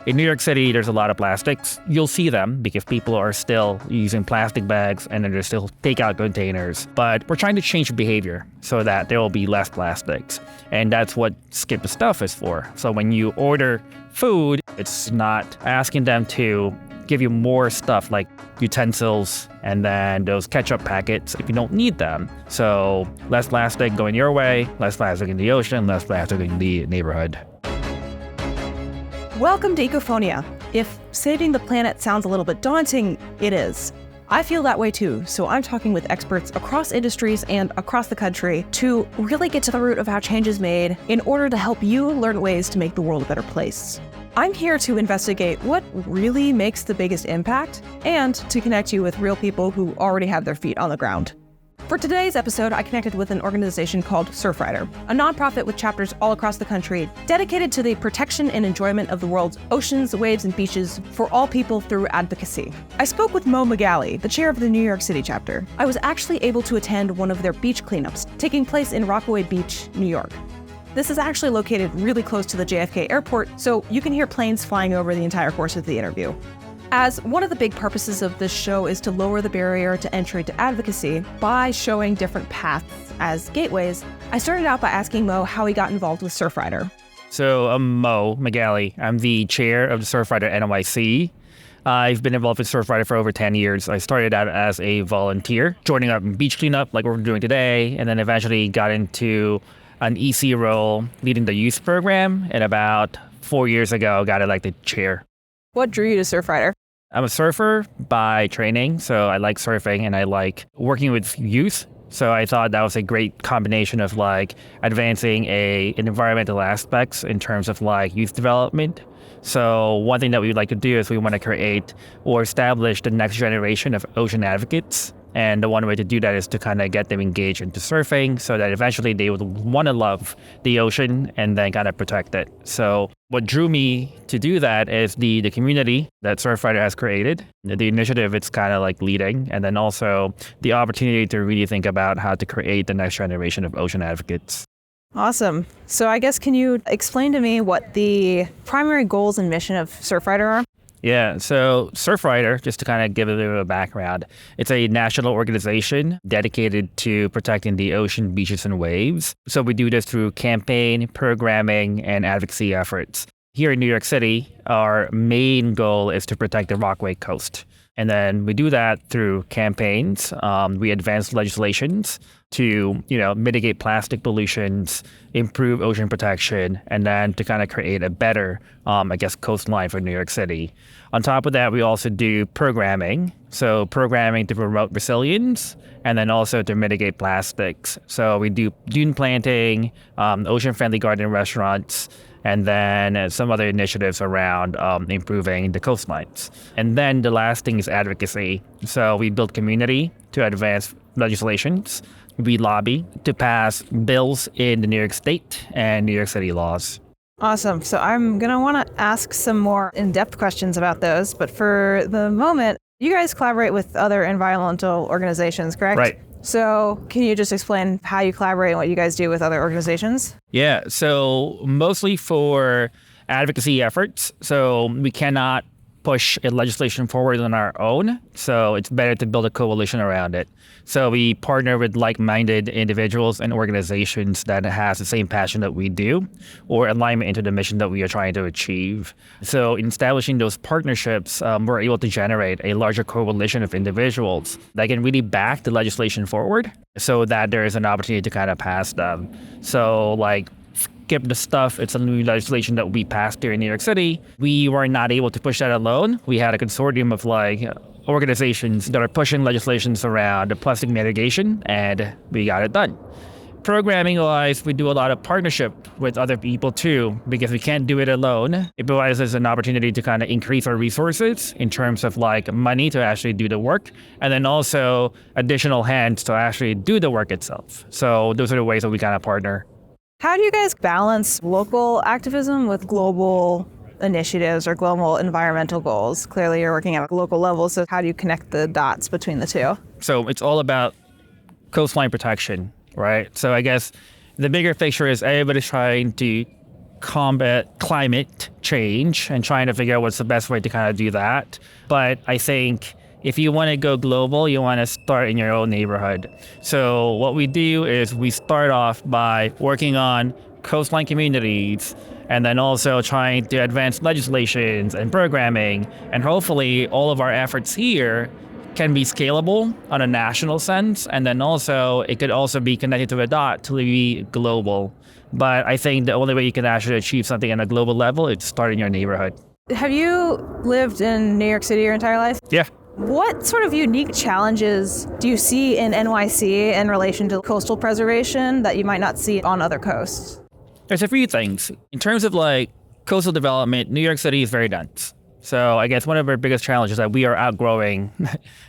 In New York City, there's a lot of plastics. You'll see them because people are still using plastic bags and then there's still takeout containers. But we're trying to change behavior so that there will be less plastics. And that's what Skip the Stuff is for. So when you order food, it's not asking them to give you more stuff like utensils and then those ketchup packets if you don't need them. So less plastic going your way, less plastic in the ocean, less plastic in the neighborhood. Welcome to Ecophonia. If saving the planet sounds a little bit daunting, it is. I feel that way too, so I'm talking with experts across industries and across the country to really get to the root of how change is made in order to help you learn ways to make the world a better place. I'm here to investigate what really makes the biggest impact and to connect you with real people who already have their feet on the ground. For today's episode, I connected with an organization called Surfrider, a nonprofit with chapters all across the country dedicated to the protection and enjoyment of the world's oceans, waves, and beaches for all people through advocacy. I spoke with Moe Magali, the chair of the New York City chapter. I was actually able to attend one of their beach cleanups taking place in Rockaway Beach, New York. This is actually located really close to the JFK airport, so you can hear planes flying over the entire course of the interview. As one of the big purposes of this show is to lower the barrier to entry to advocacy by showing different paths as gateways, I started out by asking Moe how he got involved with Surfrider. So I'm Moe Magali. I'm the chair of the Surfrider NYC. I've been involved with Surfrider for over 10 years. I started out as a volunteer, joining up in beach cleanup like we're doing today, and then eventually got into an EC role leading the youth program, and about 4 years ago got elected chair. What drew you to Surfrider? I'm a surfer by training, so I like surfing and I like working with youth. So I thought that was a great combination of like advancing in environmental aspects in terms of like youth development. So one thing that we would like to do is we want to create or establish the next generation of ocean advocates. And the one way to do that is to kind of get them engaged into surfing so that eventually they would want to love the ocean and then kind of protect it. So what drew me to do that is the community that Surfrider has created, the initiative it's kind of like leading, and then also the opportunity to really think about how to create the next generation of ocean advocates. Awesome. So I guess can you explain to me what the primary goals and mission of Surfrider are? Yeah, so Surfrider, just to kind of give a bit of a background, it's a national organization dedicated to protecting the ocean, beaches, and waves. So we do this through campaign, programming, and advocacy efforts. Here in New York City, our main goal is to protect the Rockaway coast. And then we do that through campaigns. We advance legislations to, mitigate plastic pollutions, improve ocean protection, and then to kind of create a better, coastline for New York City. On top of that, we also do programming. So programming to promote resilience and then also to mitigate plastics. So we do dune planting, ocean-friendly garden restaurants, and then some other initiatives around improving the coastlines. And then the last thing is advocacy. So we build community to advance legislations. We lobby to pass bills in the New York State and New York City laws. Awesome. So I'm going to want to ask some more in-depth questions about those. But for the moment, you guys collaborate with other environmental organizations, correct? Right. So can you just explain how you collaborate and what you guys do with other organizations? Yeah, so mostly for advocacy efforts. So we cannot push a legislation forward on our own. So it's better to build a coalition around it. So we partner with like-minded individuals and organizations that has the same passion that we do or alignment into the mission that we are trying to achieve. So in establishing those partnerships, we're able to generate a larger coalition of individuals that can really back the legislation forward so that there is an opportunity to kind of pass them. So like Skip the Stuff, it's a new legislation that we passed here in New York City. We were not able to push that alone. We had a consortium of organizations that are pushing legislations around plastic mitigation, and we got it done. Programming-wise, we do a lot of partnership with other people too, because we can't do it alone. It provides us an opportunity to kind of increase our resources in terms of money to actually do the work, and then also additional hands to actually do the work itself. So those are the ways that we kind of partner. How do you guys balance local activism with global initiatives or global environmental goals? Clearly, you're working at a local level, so how do you connect the dots between the two? So it's all about coastline protection, right? So I guess the bigger picture is everybody's trying to combat climate change and trying to figure out what's the best way to kind of do that. But I think if you want to go global, you want to start in your own neighborhood. So what we do is we start off by working on coastline communities and then also trying to advance legislations and programming. And hopefully all of our efforts here can be scalable on a national sense. And then also it could also be connected to a dot to be global. But I think the only way you can actually achieve something on a global level is to start in your neighborhood. Have you lived in New York City your entire life? Yeah. What sort of unique challenges do you see in NYC in relation to coastal preservation that you might not see on other coasts? There's a few things. In terms of like coastal development, New York City is very dense. So I guess one of our biggest challenges is that we are outgrowing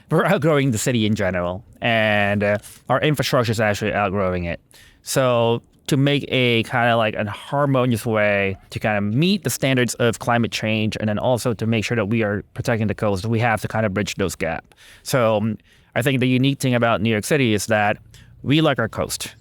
the city in general, and our infrastructure is actually outgrowing it. So to make a kind of like a harmonious way to kind of meet the standards of climate change, and then also to make sure that we are protecting the coast, we have to kind of bridge those gaps. So I think the unique thing about New York City is that we like our coast,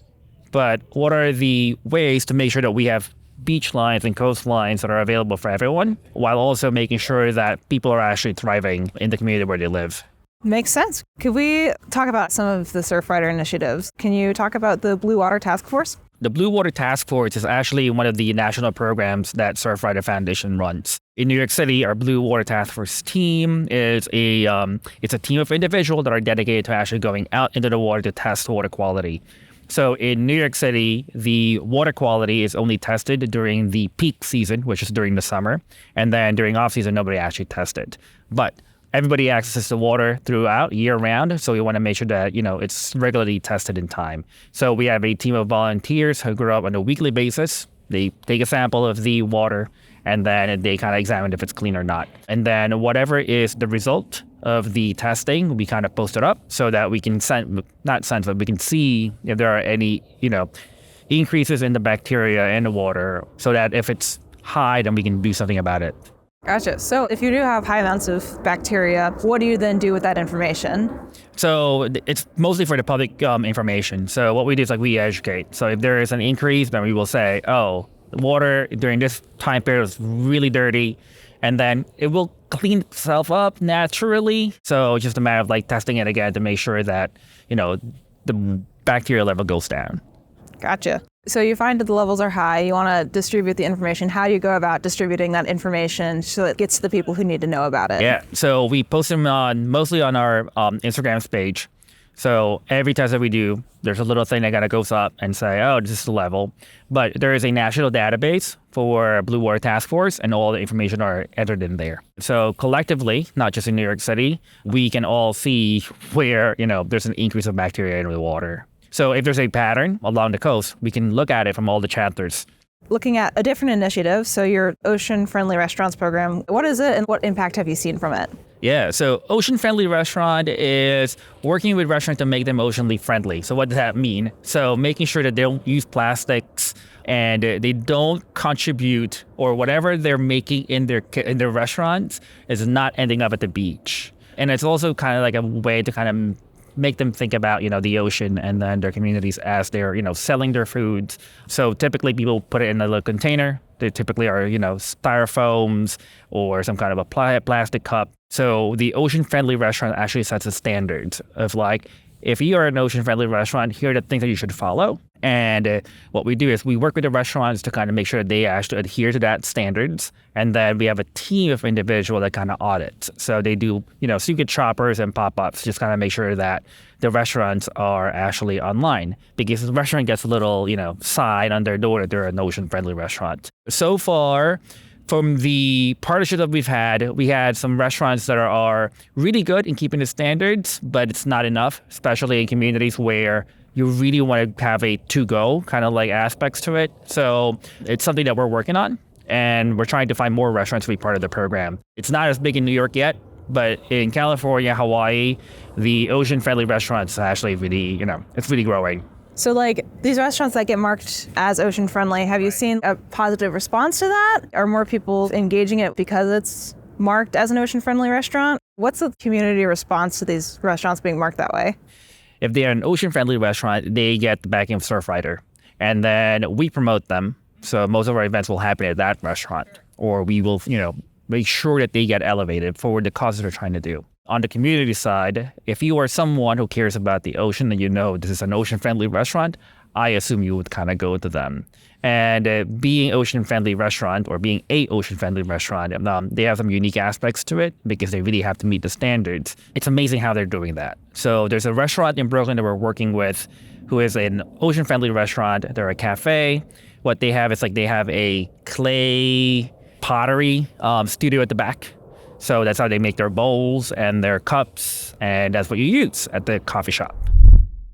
but what are the ways to make sure that we have beach lines and coastlines that are available for everyone, while also making sure that people are actually thriving in the community where they live? Makes sense. Could we talk about some of the Surfrider initiatives? Can you talk about the Blue Water Task Force? The Blue Water Task Force is actually one of the national programs that Surfrider Foundation runs. In New York City, our Blue Water Task Force team is it's a team of individuals that are dedicated to actually going out into the water to test water quality. So in New York City, the water quality is only tested during the peak season, which is during the summer. And then during off season, nobody actually tests it. But everybody accesses the water throughout year round. So we want to make sure that, it's regularly tested in time. So we have a team of volunteers who go up on a weekly basis. They take a sample of the water and then they kind of examine if it's clean or not. And then whatever is the result of the testing, we kind of post it up so that we can but we can see if there are any, increases in the bacteria in the water, so that if it's high, then we can do something about it. Gotcha. So if you do have high amounts of bacteria, what do you then do with that information? So it's mostly for the public information. So what we do is we educate. So if there is an increase, then we will say, oh, the water during this time period was really dirty, and then it will clean itself up naturally. So it's just a matter of testing it again to make sure that, the bacteria level goes down. Gotcha. So you find that the levels are high, you want to distribute the information. How do you go about distributing that information so it gets to the people who need to know about it? Yeah, so we post them mostly on our Instagram page. So every test that we do, there's a little thing that kind of goes up and say, oh, this is the level. But there is a national database for Blue Water Task Force, and all the information are entered in there. So collectively, not just in New York City, we can all see where, there's an increase of bacteria in the water. So if there's a pattern along the coast, we can look at it from all the chapters. Looking at a different initiative, so your Ocean Friendly Restaurants program, what is it and what impact have you seen from it? Yeah, so Ocean Friendly Restaurant is working with restaurants to make them oceanly friendly. So what does that mean? So making sure that they don't use plastics and they don't contribute, or whatever they're making in their restaurants is not ending up at the beach. And it's also kind of like a way to kind of make them think about, the ocean and then their communities as they're, selling their foods. So typically people put it in a little container. They typically are, styrofoams or some kind of a plastic cup. So the ocean-friendly restaurant actually sets a standard of if you are an ocean-friendly restaurant, here are the things that you should follow. And what we do is we work with the restaurants to kind of make sure that they actually adhere to that standards. And then we have a team of individuals that kind of audits. So they do, secret shoppers and pop-ups, just kind of make sure that the restaurants are actually online. Because the restaurant gets a little, sign on their door that they're an ocean-friendly restaurant. So far, from the partnership that we had some restaurants that are really good in keeping the standards, but it's not enough, especially in communities where you really want to have a to-go kind of aspects to it. So it's something that we're working on, and we're trying to find more restaurants to be part of the program. It's not as big in New York yet, but in California, Hawaii, the ocean-friendly restaurants actually really, it's really growing. So these restaurants that get marked as ocean friendly, have you seen a positive response to that? Are more people engaging it because it's marked as an ocean friendly restaurant? What's the community response to these restaurants being marked that way? If they're an ocean friendly restaurant, they get the backing of Surfrider. And then we promote them. So most of our events will happen at that restaurant, or we will, make sure that they get elevated for the causes they're trying to do. On the community side, if you are someone who cares about the ocean and this is an ocean-friendly restaurant, I assume you would kind of go to them. And being ocean-friendly restaurant or being a ocean-friendly restaurant, they have some unique aspects to it because they really have to meet the standards. It's amazing how they're doing that. So there's a restaurant in Brooklyn that we're working with who is an ocean-friendly restaurant. They're a cafe. What they have is they have a clay pottery studio at the back. So that's how they make their bowls and their cups, and that's what you use at the coffee shop.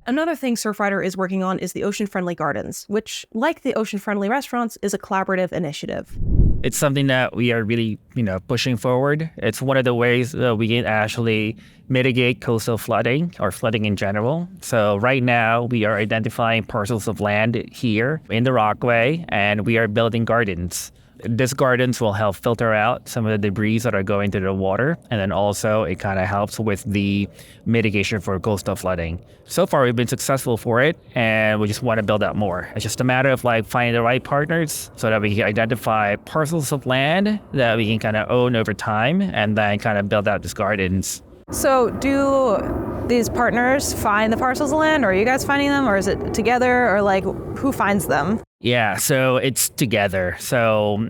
Another thing Surfrider is working on is the ocean-friendly gardens, which, like the ocean-friendly restaurants, is a collaborative initiative. It's something that we are really, pushing forward. It's one of the ways that we can actually mitigate coastal flooding or flooding in general. So right now we are identifying parcels of land here in the Rockaway, and we are building gardens. These gardens will help filter out some of the debris that are going to the water, and then also it kind of helps with the mitigation for coastal flooding. So far, we've been successful for it, and we just want to build out more. It's just a matter of finding the right partners so that we can identify parcels of land that we can kind of own over time, and then kind of build out these gardens. So do these partners find the parcels of land, or are you guys finding them, or is it together, or who finds them? Yeah, so it's together. So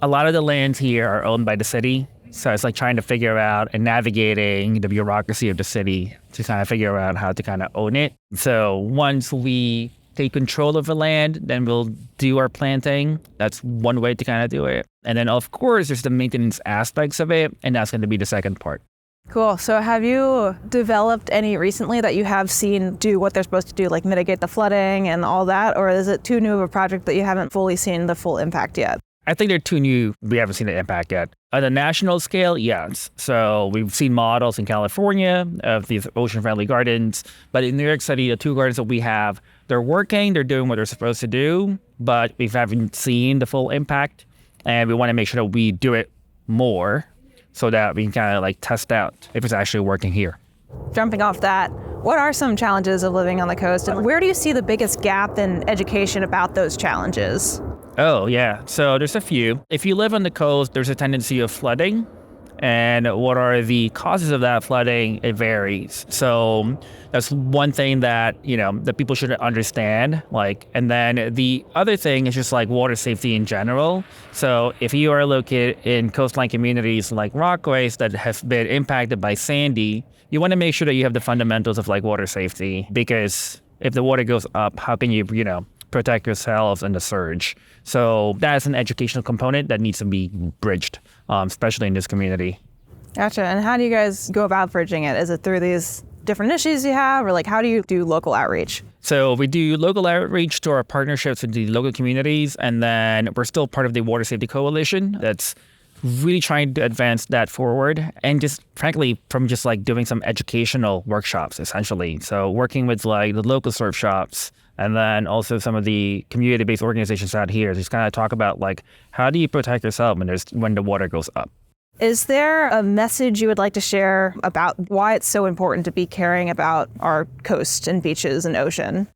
a lot of the lands here are owned by the city. So it's trying to figure out and navigating the bureaucracy of the city to kind of figure out how to kind of own it. So once we take control of the land, then we'll do our planting. That's one way to kind of do it. And then of course, there's the maintenance aspects of it, and that's going to be the second part. Cool. So have you developed any recently that you have seen do what they're supposed to do, like mitigate the flooding and all that? Or is it too new of a project that you haven't fully seen the full impact yet? I think they're too new. We haven't seen the impact yet. On the national scale, yes. So we've seen models in California of these ocean-friendly gardens. But in New York City, the two gardens that we have, they're working, they're doing what they're supposed to do, but we haven't seen the full impact. And we want to make sure that we do it more, so that we can kind of test out if it's actually working here. Jumping off that, what are some challenges of living on the coast, and where do you see the biggest gap in education about those challenges? Oh, yeah. So there's a few. If you live on the coast, there's a tendency of flooding. And what are the causes of that flooding? It varies. So that's one thing that, that people should understand. And then the other thing is just water safety in general. So if you are located in coastline communities like Rockaways that have been impacted by Sandy, you want to make sure that you have the fundamentals of water safety, because if the water goes up, how can you, protect yourselves in the surge? So that's an educational component that needs to be bridged, especially in this community. Gotcha. And how do you guys go about bridging it? Is it through these different issues you have, or how do you do local outreach? So we do local outreach to our partnerships with the local communities, and then we're still part of the Water Safety Coalition that's really trying to advance that forward, and just frankly from just doing some educational workshops essentially. So working with the local surf shops, and then also some of the community-based organizations out here, just kind of talk about how do you protect yourself when the water goes up. Is there a message you would like to share about why it's so important to be caring about our coast and beaches and ocean?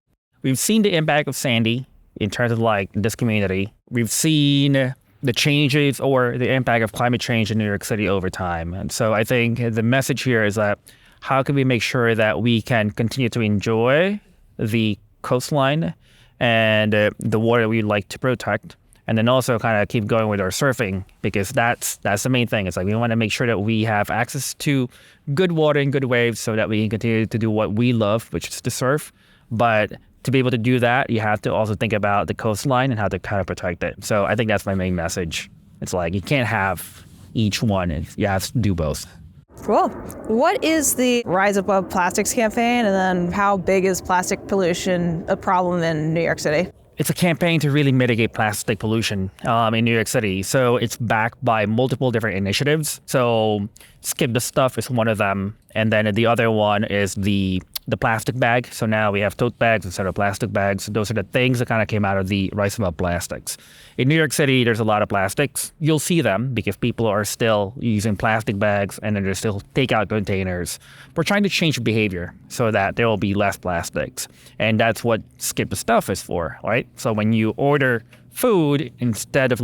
We've seen the impact of Sandy in terms of this community. We've seen the changes or the impact of climate change in New York City over time. And so I think the message here is that how can we make sure that we can continue to enjoy the coastline and the water we like to protect, and then also kind of keep going with our surfing, because that's the main thing. It's we want to make sure that we have access to good water and good waves so that we can continue to do what we love, which is to surf. But to be able to do that, you have to also think about the coastline and how to kind of protect it. So I think that's my main message. It's you can't have each one. You have to do both. Cool. What is the Rise Above Plastics campaign, and then how big is plastic pollution a problem in New York City? It's a campaign to really mitigate plastic pollution in New York City. So it's backed by multiple different initiatives. So Skip the Stuff is one of them. And then the other one is the plastic bag. So now we have tote bags instead of plastic bags. Those are the things that kind of came out of the Rise Above Plastics. In New York City, there's a lot of plastics. You'll see them because people are still using plastic bags, and then there's still takeout containers. We're trying to change behavior so that there will be less plastics. And that's what Skip the Stuff is for, right? So when you order food instead of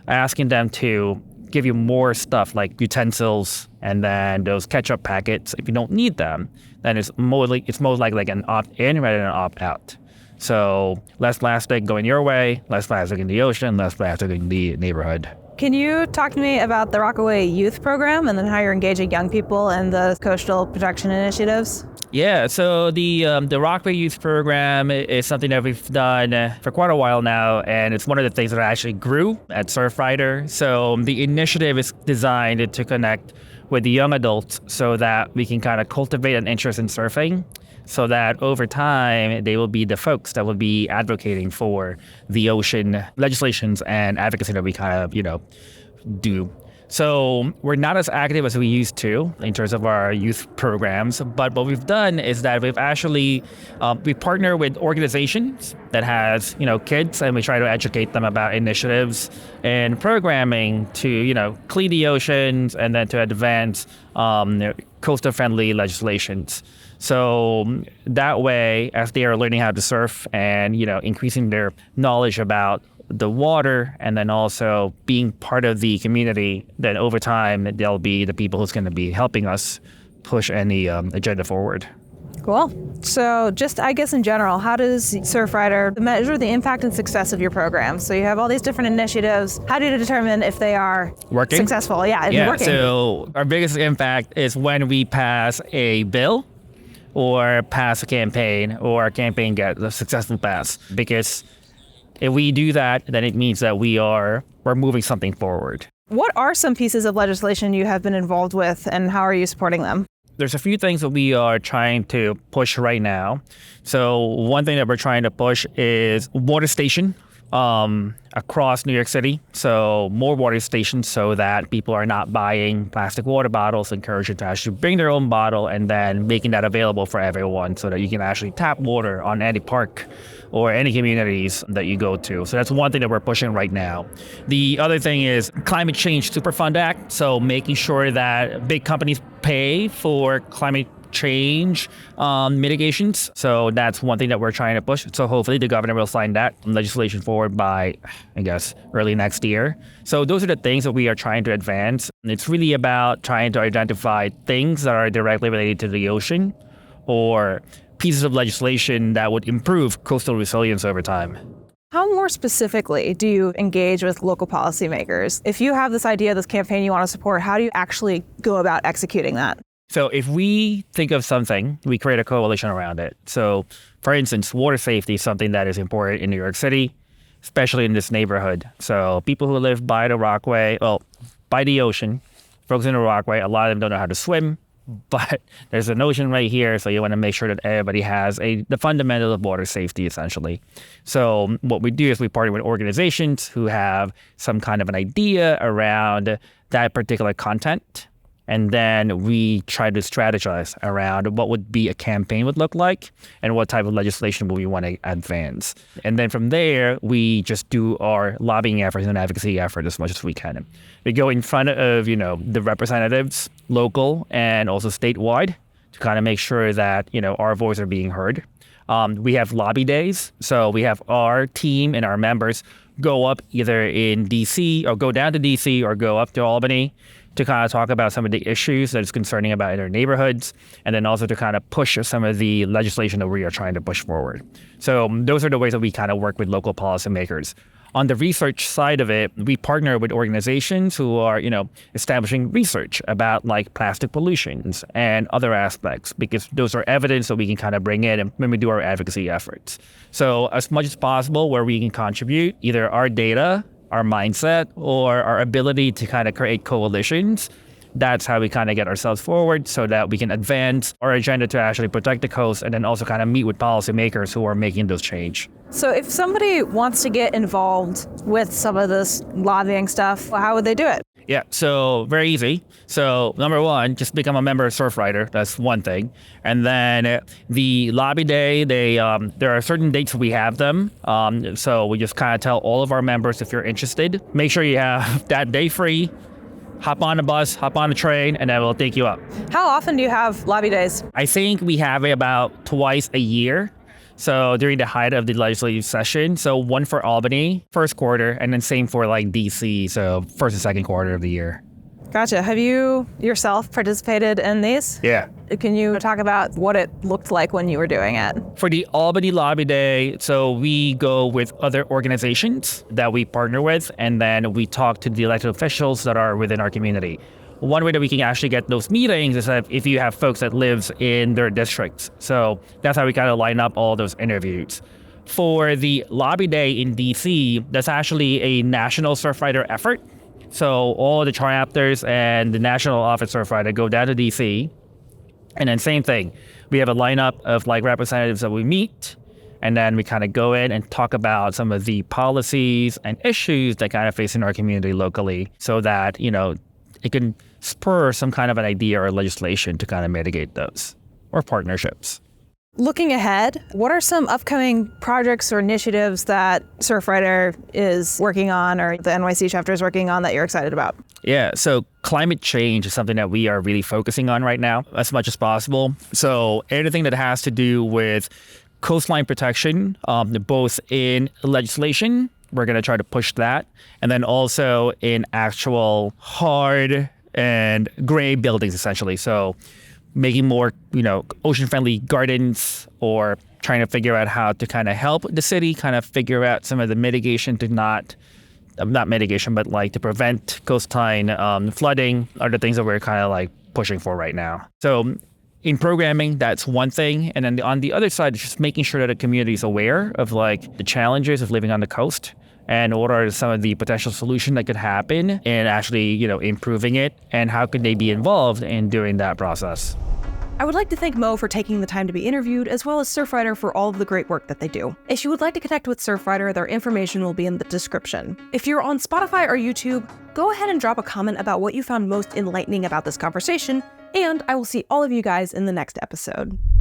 asking them to give you more stuff like utensils and then those ketchup packets. If you don't need them, then it's most likely like an opt-in rather than an opt-out. So less plastic going your way, less plastic in the ocean, less plastic in the neighborhood. Can you talk to me about the Rockaway Youth Program and then how you're engaging young people in the coastal protection initiatives? Yeah, so the Rockaway Youth Program is something that we've done for quite a while now, and it's one of the things that actually grew at Surfrider. So the initiative is designed to connect with the young adults so that we can kind of cultivate an interest in surfing, so that over time they will be the folks that will be advocating for the ocean legislations and advocacy that we kind of, do. So we're not as active as we used to in terms of our youth programs, but what we've done is that we've actually, we partner with organizations that has, kids, and we try to educate them about initiatives and programming to, clean the oceans and then to advance coastal-friendly legislations. So that way, as they are learning how to surf and, increasing their knowledge about the water and then also being part of the community, then over time, they'll be the people who's going to be helping us push any agenda forward. Cool. So just, I guess in general, how does Surfrider measure the impact and success of your program? So you have all these different initiatives. How do you determine if they are working? Successful? Yeah, working. So our biggest impact is when we pass a bill or pass a campaign, or a campaign gets a successful pass. Because if we do that, then it means that we're moving something forward. What are some pieces of legislation you have been involved with, and how are you supporting them? There's a few things that we are trying to push right now. So one thing that we're trying to push is water station across New York City. So more water stations so that people are not buying plastic water bottles, encouraged to actually bring their own bottle and then making that available for everyone so that you can actually tap water on any park or any communities that you go to. So that's one thing that we're pushing right now. The other thing is Climate Change Superfund Act. So making sure that big companies pay for climate change mitigations. So that's one thing that we're trying to push. So hopefully the governor will sign that legislation forward by, I guess, early next year. So those are the things that we are trying to advance. It's really about trying to identify things that are directly related to the ocean or pieces of legislation that would improve coastal resilience over time. How more specifically do you engage with local policymakers? If you have this idea, this campaign you want to support, how do you actually go about executing that? So if we think of something, we create a coalition around it. So for instance, water safety is something that is important in New York City, especially in this neighborhood. So people who live by the Rockaway, by the ocean, folks in the Rockaway, a lot of them don't know how to swim, but there's an ocean right here. So you want to make sure that everybody has the fundamental of water safety, essentially. So what we do is we partner with organizations who have some kind of an idea around that particular content. And then we try to strategize around what would be a campaign would look like and what type of legislation would we want to advance. And then from there, we just do our lobbying efforts and advocacy efforts as much as we can. We go in front of, the representatives, local and also statewide, to kind of make sure that, our voices are being heard. We have lobby days. So we have our team and our members go up either in DC or go down to DC or go up to Albany to kind of talk about some of the issues that is concerning about in their neighborhoods, and then also to kind of push some of the legislation that we are trying to push forward. So those are the ways that we kind of work with local policymakers. On the research side of it, we partner with organizations who are, establishing research about like plastic pollutions and other aspects, because those are evidence that we can kind of bring in when we do our advocacy efforts. So as much as possible where we can contribute either our data, our mindset, or our ability to kind of create coalitions, that's how we kind of get ourselves forward so that we can advance our agenda to actually protect the coast and then also kind of meet with policymakers who are making those change. So if somebody wants to get involved with some of this lobbying stuff, how would they do it? Yeah, so very easy. So number one, just become a member of Surfrider. That's one thing. And then the lobby day, there are certain dates we have them. So we just kind of tell all of our members, if you're interested, make sure you have that day free. Hop on a bus, hop on a train, and then we'll take you up. How often do you have lobby days? I think we have it about twice a year. So during the height of the legislative session, so one for Albany, first quarter, and then same for like DC, so first and second quarter of the year. Gotcha. Have you yourself participated in these? Yeah. Can you talk about what it looked like when you were doing it? For the Albany Lobby Day, so we go with other organizations that we partner with, and then we talk to the elected officials that are within our community. One way that we can actually get those meetings is that if you have folks that lives in their districts. So that's how we kind of line up all those interviews. For the Lobby Day in DC, that's actually a national Surfrider effort. So all the chapters and the national office Surfrider go down to DC. And then same thing, we have a lineup of like representatives that we meet, and then we kind of go in and talk about some of the policies and issues that kind of face in our community locally so that, you know, it can spur some kind of an idea or legislation to kind of mitigate those or partnerships. Looking ahead, what are some upcoming projects or initiatives that Surfrider is working on or the NYC chapter is working on that you're excited about? Yeah, so climate change is something that we are really focusing on right now as much as possible. So anything that has to do with coastline protection, both in legislation, we're going to try to push that, and then also in actual hard and gray buildings, essentially. So making more, you know, ocean-friendly gardens, or trying to figure out how to kind of help the city kind of figure out some of the mitigation to not mitigation, but like to prevent coastline flooding are the things that we're kind of like pushing for right now. So in programming, that's one thing. And then on the other side, it's just making sure that the community is aware of like the challenges of living on the coast and what are some of the potential solutions that could happen and actually, you know, improving it, and how could they be involved in doing that process. I would like to thank Moe for taking the time to be interviewed, as well as Surfrider for all of the great work that they do. If you would like to connect with Surfrider, their information will be in the description. If you're on Spotify or YouTube, go ahead and drop a comment about what you found most enlightening about this conversation, and I will see all of you guys in the next episode.